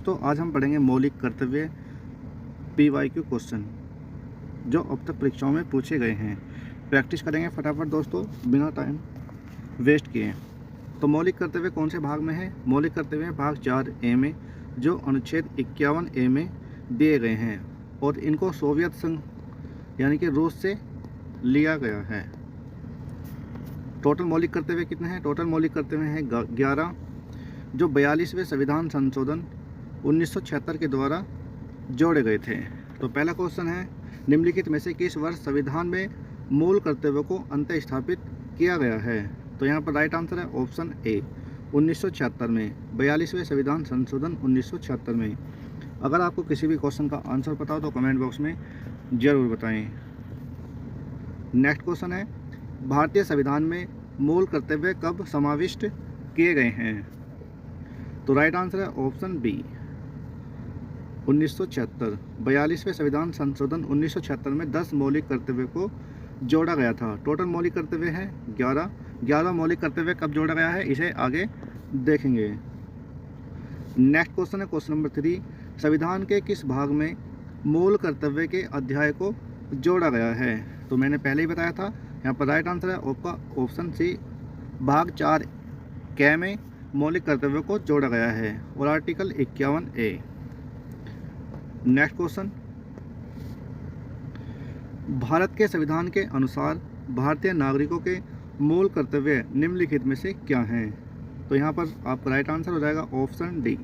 तो आज हम पढ़ेंगे मौलिक कर्तव्य PYQ क्वेश्चन जो अब तक परीक्षाओं में पूछे गए हैं। प्रैक्टिस करेंगे फटाफट दोस्तों बिना टाइम वेस्ट किए। तो मौलिक कर्तव्य कौन से भाग में है? मौलिक कर्तव्य भाग 4A में, जो अनुच्छेद 51A में दिए गए हैं और इनको सोवियत संघ यानी कि रूस से लिया गया है। टोटल मौलिक कर्तव्य कितने हैं? टोटल मौलिक कर्तव्य हैं 11, जो 42वें संविधान संशोधन 1976 के द्वारा जोड़े गए थे। तो पहला क्वेश्चन है, निम्नलिखित में से किस वर्ष संविधान में मूल कर्तव्यों को अंत स्थापित किया गया है? तो यहाँ पर राइट आंसर है ऑप्शन ए 1976 में, 42वें संविधान संशोधन 1976 में। अगर आपको किसी भी क्वेश्चन का आंसर पता हो तो कमेंट बॉक्स में ज़रूर बताएं। नेक्स्ट क्वेश्चन है, भारतीय संविधान में मूल कर्तव्य कब समाविष्ट किए गए हैं? तो राइट आंसर है ऑप्शन बी 1976। 42वें संविधान संशोधन 1976 में 10 मौलिक कर्तव्यों को जोड़ा गया था। टोटल मौलिक कर्तव्य है 11 मौलिक कर्तव्य कब जोड़ा गया है इसे आगे देखेंगे। नेक्स्ट क्वेश्चन है क्वेश्चन नंबर 3, संविधान के किस भाग में मूल कर्तव्य के अध्याय को जोड़ा गया है? तो मैंने पहले ही बताया था, यहाँ पर राइट आंसर है आपका ऑप्शन सी भाग 4 में मौलिक कर्तव्यों को जोड़ा गया है और article 51A। Next question, Bharat के संविधान के अनुसार भारतीय नागरिकों के मूल कर्तव्य निम्नलिखित में से क्या हैं? तो यहाँ पर आपका राइट आंसर हो जाएगा ऑप्शन डी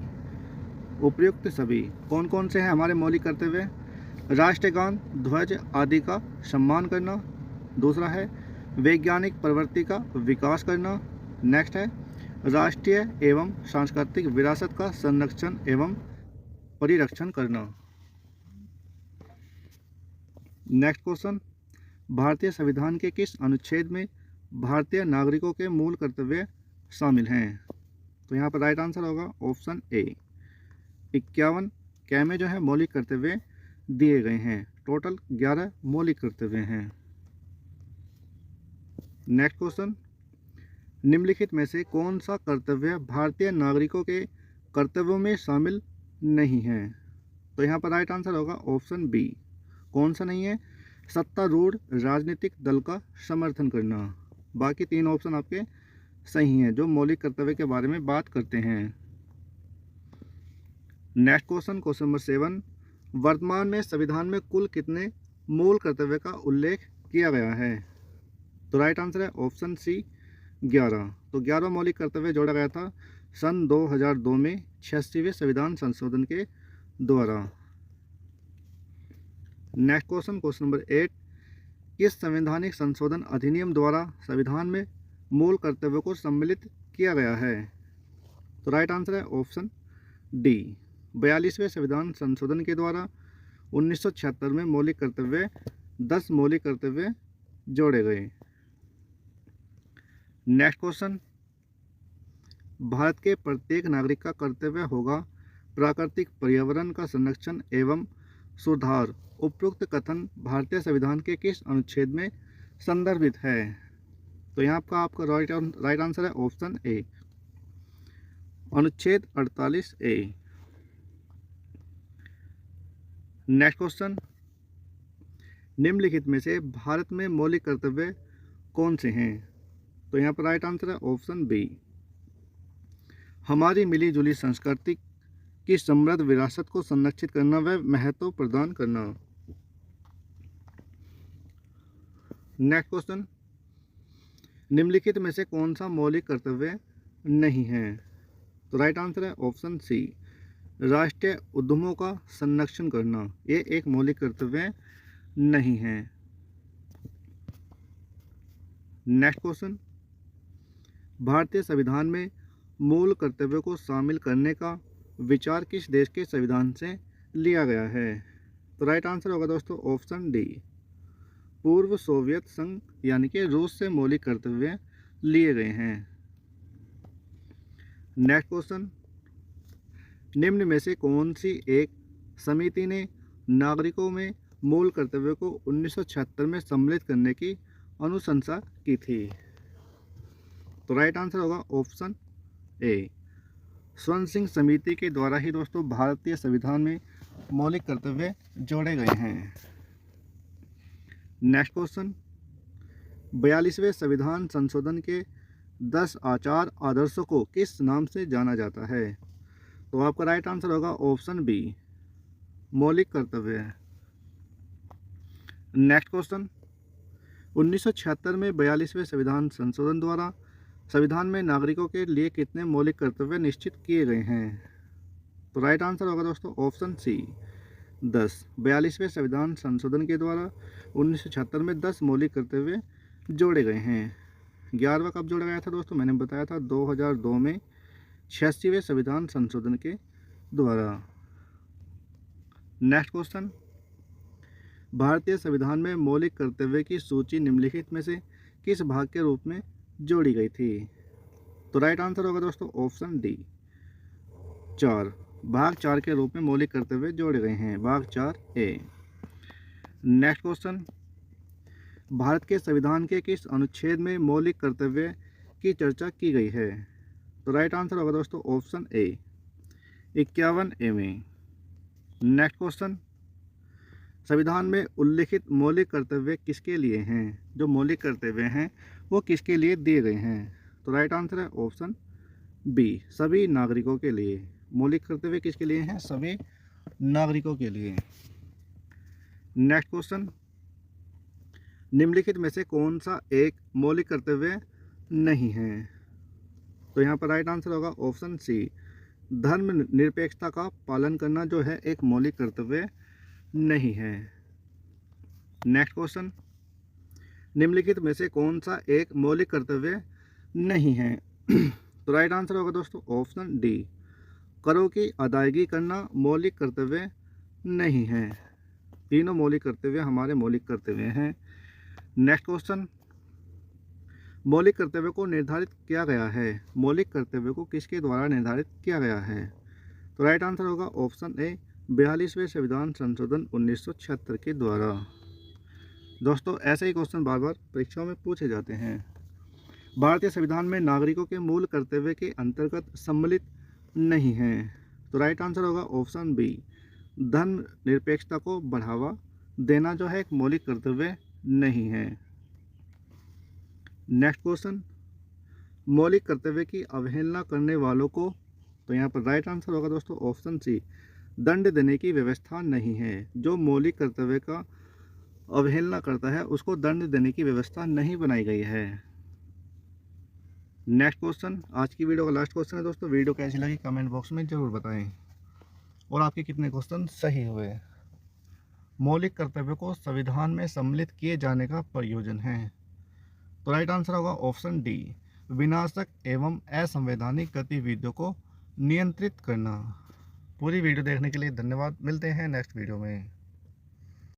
उपयुक्त सभी। कौन कौन से हैं हमारे मौलिक कर्तव्य? राष्ट्रगान, ध्वज आदि का सम्मान करना। दूसरा है वैज्ञानिक प्रवृत्ति का विकास करना। नेक्स्ट है राष्ट्रीय एवं सांस्कृतिक विरासत का संरक्षण एवं परिरक्षण करना। नेक्स्ट क्वेश्चन, भारतीय संविधान के किस अनुच्छेद में भारतीय नागरिकों के मूल कर्तव्य शामिल हैं? तो यहाँ पर राइट आंसर होगा ऑप्शन ए 51 में जो है मौलिक कर्तव्य दिए गए हैं। टोटल 11 मौलिक कर्तव्य हैं। नेक्स्ट क्वेश्चन, निम्नलिखित में से कौन सा कर्तव्य भारतीय नागरिकों के कर्तव्यों में शामिल नहीं है? तो यहाँ पर राइट आंसर होगा ऑप्शन बी। कौन सा नहीं है? सत्तारूढ़ राजनीतिक दल का समर्थन करना। बाकी 3 ऑप्शन आपके सही हैं जो मौलिक कर्तव्य के बारे में बात करते हैं। नेक्स्ट क्वेश्चन, क्वेश्चन नंबर 7, वर्तमान में संविधान में कुल कितने मूल कर्तव्य का उल्लेख किया गया है? तो राइट आंसर है ऑप्शन सी 11। तो 11 मौलिक कर्तव्य जोड़ा गया था सन 2002 में 86वें संविधान संशोधन के द्वारा। नेक्स्ट क्वेश्चन, क्वेश्चन नंबर 8, किस संवैधानिक संशोधन अधिनियम द्वारा संविधान में मूल कर्तव्यों को सम्मिलित किया गया है? तो राइट आंसर है ऑप्शन डी 42वें संविधान संशोधन के द्वारा 1976 में मौलिक कर्तव्य 10 मौलिक कर्तव्य जोड़े गए। नेक्स्ट क्वेश्चन, भारत के प्रत्येक नागरिक का कर्तव्य होगा प्राकृतिक पर्यावरण का संरक्षण एवं सुधार। उपयुक्त कथन भारतीय संविधान के किस अनुच्छेद में संदर्भित है? तो यहाँ आपका राइट आंसर है ऑप्शन ए अनुच्छेद 48A। नेक्स्ट क्वेश्चन, निम्नलिखित में से भारत में मौलिक कर्तव्य कौन से हैं? तो यहाँ पर राइट आंसर है ऑप्शन बी हमारी मिली जुली संस्कृति की समृद्ध विरासत को संरक्षित करना व महत्व प्रदान करना। नेक्स्ट क्वेश्चन, निम्नलिखित में से कौन सा मौलिक कर्तव्य नहीं है? तो राइट आंसर है ऑप्शन सी राष्ट्रीय उद्यमों का संरक्षण करना। ये एक मौलिक कर्तव्य नहीं है। नेक्स्ट क्वेश्चन, भारतीय संविधान में मूल कर्तव्यों को शामिल करने का विचार किस देश के संविधान से लिया गया है? तो राइट आंसर होगा दोस्तों ऑप्शन डी पूर्व सोवियत संघ यानी कि रूस से मौलिक कर्तव्य लिए गए हैं। नेक्स्ट क्वेश्चन, निम्न में से कौन सी एक समिति ने नागरिकों में मूल कर्तव्यों को 1976 में सम्मिलित करने की अनुशंसा की थी? तो राइट आंसर होगा ऑप्शन ए स्वर्ण सिंह समिति के द्वारा ही दोस्तों भारतीय संविधान में मौलिक कर्तव्य जोड़े गए हैं। नेक्स्ट क्वेश्चन, 42वें संविधान संशोधन के 10 आचार आदर्शों को किस नाम से जाना जाता है? तो आपका राइट आंसर होगा ऑप्शन बी, मौलिक कर्तव्य। नेक्स्ट क्वेश्चन, 1976 में 42वें संविधान संशोधन द्वारा संविधान में नागरिकों के लिए कितने मौलिक कर्तव्य निश्चित किए गए हैं? तो राइट आंसर होगा दोस्तों ऑप्शन सी, 10। 42वें संविधान संशोधन के द्वारा 1976 में 10 मौलिक कर्तव्य जोड़े गए हैं। 11वां कब जोड़ा गया था दोस्तों? मैंने बताया था 2002 में 86वें संविधान संशोधन के द्वारा। नेक्स्ट क्वेश्चन, भारतीय संविधान में मौलिक कर्तव्य की सूची निम्नलिखित में से किस भाग के रूप में जोड़ी गई थी? तो राइट आंसर होगा दोस्तों ऑप्शन डी, 4। भाग 4 के रूप में मौलिक कर्तव्य जोड़े गए हैं, भाग 4A। नेक्स्ट क्वेश्चन, भारत के संविधान के किस अनुच्छेद में मौलिक कर्तव्य की चर्चा की गई है? तो राइट आंसर होगा दोस्तों ऑप्शन ए, 51A में। नेक्स्ट क्वेश्चन, संविधान में उल्लिखित मौलिक कर्तव्य किसके लिए हैं? जो मौलिक कर्तव्य हैं वो किसके लिए दिए गए हैं? तो राइट आंसर है ऑप्शन बी, सभी नागरिकों के लिए। मौलिक कर्तव्य किसके लिए हैं? सभी नागरिकों के लिए। नेक्स्ट क्वेश्चन, निम्नलिखित में से कौन सा एक मौलिक कर्तव्य नहीं है? तो यहाँ पर राइट आंसर होगा ऑप्शन सी, धर्म निरपेक्षता का पालन करना जो है एक मौलिक कर्तव्य नहीं है। नेक्स्ट क्वेश्चन, निम्नलिखित में से कौन सा एक मौलिक कर्तव्य नहीं है? तो राइट आंसर होगा दोस्तों ऑप्शन डी, करों की अदायगी करना मौलिक कर्तव्य नहीं है। तीनों मौलिक कर्तव्य हमारे मौलिक कर्तव्य हैं। नेक्स्ट क्वेश्चन, मौलिक कर्तव्य को निर्धारित किया गया है। मौलिक कर्तव्य को किसके द्वारा निर्धारित किया गया है? तो राइट आंसर होगा ऑप्शन ए, 42वें संविधान संशोधन 1976 के द्वारा। दोस्तों ऐसे ही क्वेश्चन बार बार परीक्षाओं में पूछे जाते हैं। भारतीय संविधान में नागरिकों के मूल कर्तव्य के अंतर्गत सम्मिलित नहीं है। तो राइट आंसर होगा ऑप्शन बी, धर्म निरपेक्षता को बढ़ावा देना जो है एक मौलिक कर्तव्य नहीं है। नेक्स्ट क्वेश्चन, मौलिक कर्तव्य की अवहेलना करने वालों को, तो यहाँ पर राइट आंसर होगा दोस्तों ऑप्शन सी, दंड देने की व्यवस्था नहीं है। जो मौलिक कर्तव्य का अवहेलना करता है उसको दंड देने की व्यवस्था नहीं बनाई गई है। नेक्स्ट क्वेश्चन, आज की वीडियो का लास्ट क्वेश्चन है दोस्तों। वीडियो कैसी लगी कमेंट बॉक्स में ज़रूर बताएं और आपके कितने क्वेश्चन सही हुए। मौलिक कर्तव्य को संविधान में सम्मिलित किए जाने का प्रयोजन है। तो राइट आंसर होगा ऑप्शन डी, विनाशक एवं असंवैधानिक गतिविधियों को नियंत्रित करना। पूरी वीडियो देखने के लिए धन्यवाद। मिलते हैं नेक्स्ट वीडियो में।